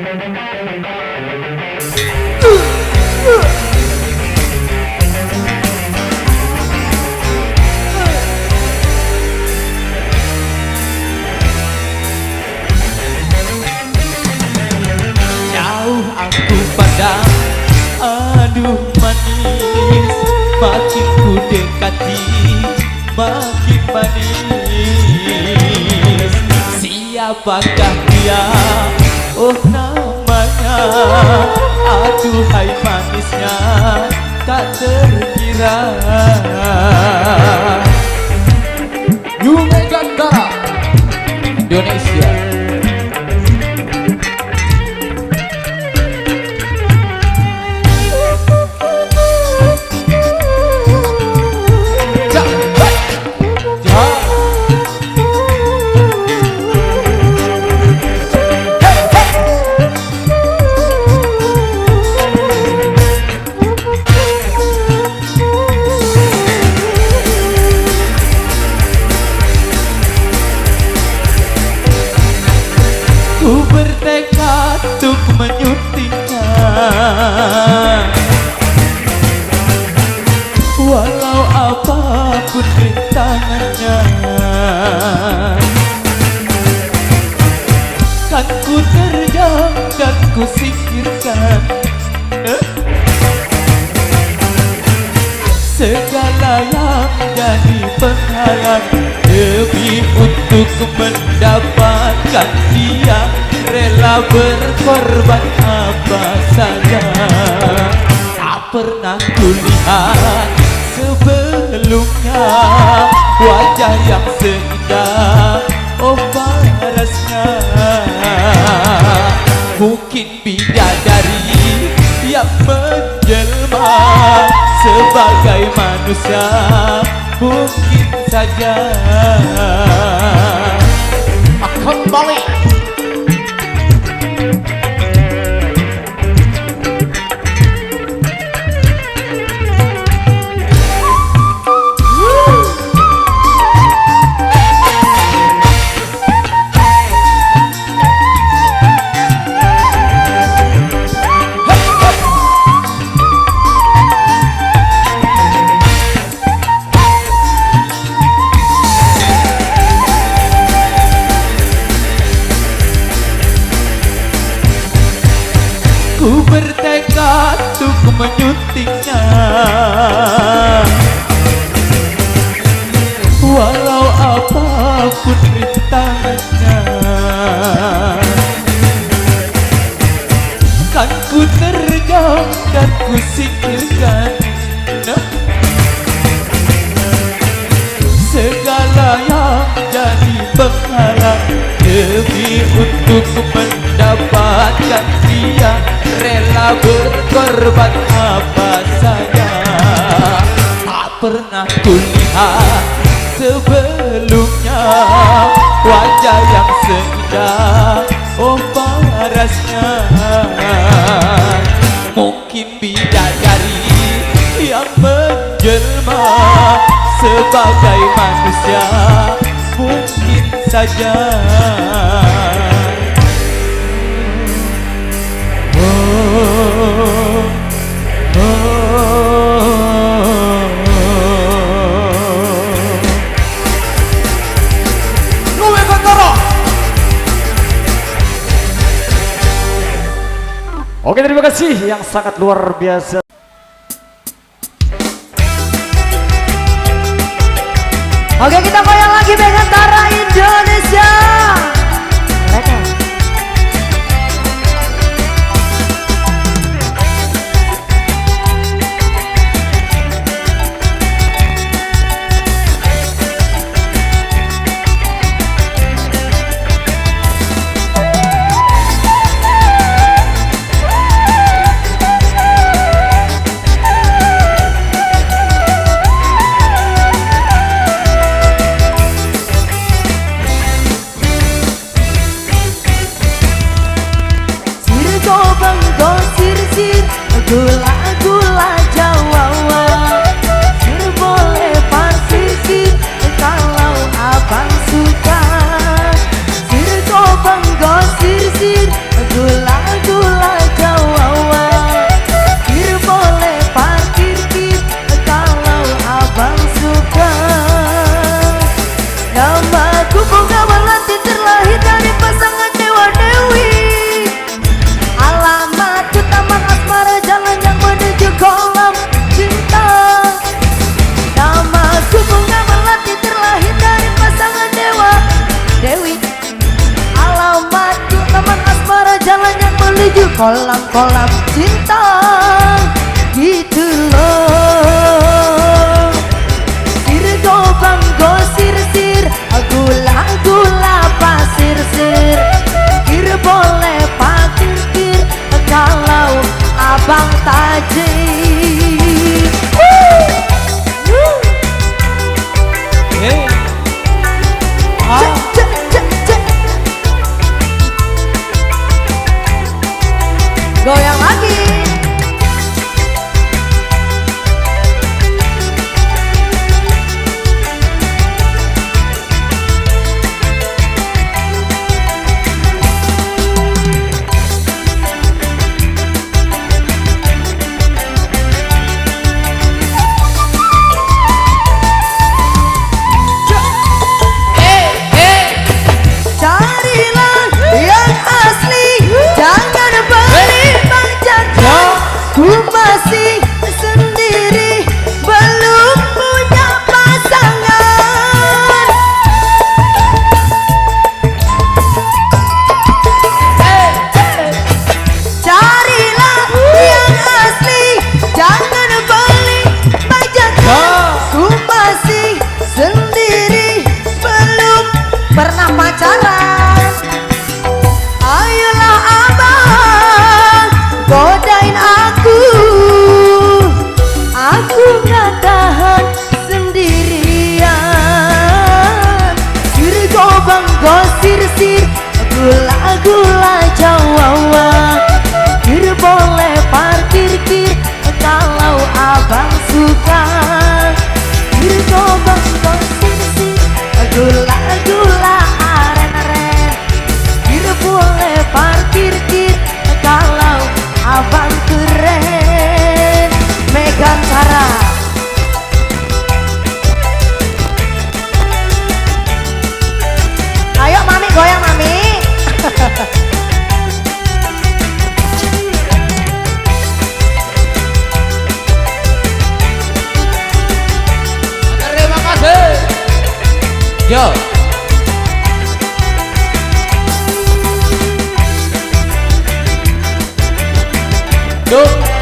Jauh aku pandang, aduh manis, makin ku dekati, makin manis. Siapakah dia? Oh namanya, aduhai manisnya tak terkira. Yungai Gandara Indonesia. Ku bertekad untuk menyuntiknya, walau apapun rintangannya. Kan ku terjang dan ku singkirkan segala yang jadi penghalang demi untuk mendapatkan dia. Rela berkorban apa saja. Tak pernah kulihat sebelumnya wajah yang seindah oh parasnya. Mungkin bidadari yang menjelma sebagai manusia, mungkin saja akan balik. Ku bertekad untuk menyuntiknya, walau apapun rintangannya. Kan ku terjang dan ku singkirkan segala yang jadi penghalang demi untuk mendapatkan dia. Rela berkorban apa saja. Tak pernah kulihat sebelumnya wajah yang seindah oh parasnya. Mungkin bidadari yang menjelma sebagai manusia, mungkin saja. Oke, terima kasih yang sangat luar biasa. Oke, kita goyang lagi Megantara Indonesia. Mereka kolam-kolam cinta gitu loh. Sirgo banggo sir-sir, gula-gula pasir-sir. Kir boleh pakir-kir kalau abang tajir. Goyang lagi. Carilah yang asli, jangan beli banjakan. Ku masih sendiri, belum punya pasangan. Carilah yang asli, jangan beli banjakan. Ku masih sendiri, belum pernah pacaran. Ayolah abang, godain aku gak tahan sendirian. Sirgo banggo sir-sir, gula-gula jawawa. Kir boleh parkir-kir kalau abang suka. Sirgo banggo sir-sir, gula-gula aren-aren. Kir boleh parkir-kir kalau abang keren. Megan Tara. Ayo mami goyang mami. Terima kasih. Yo. Duh.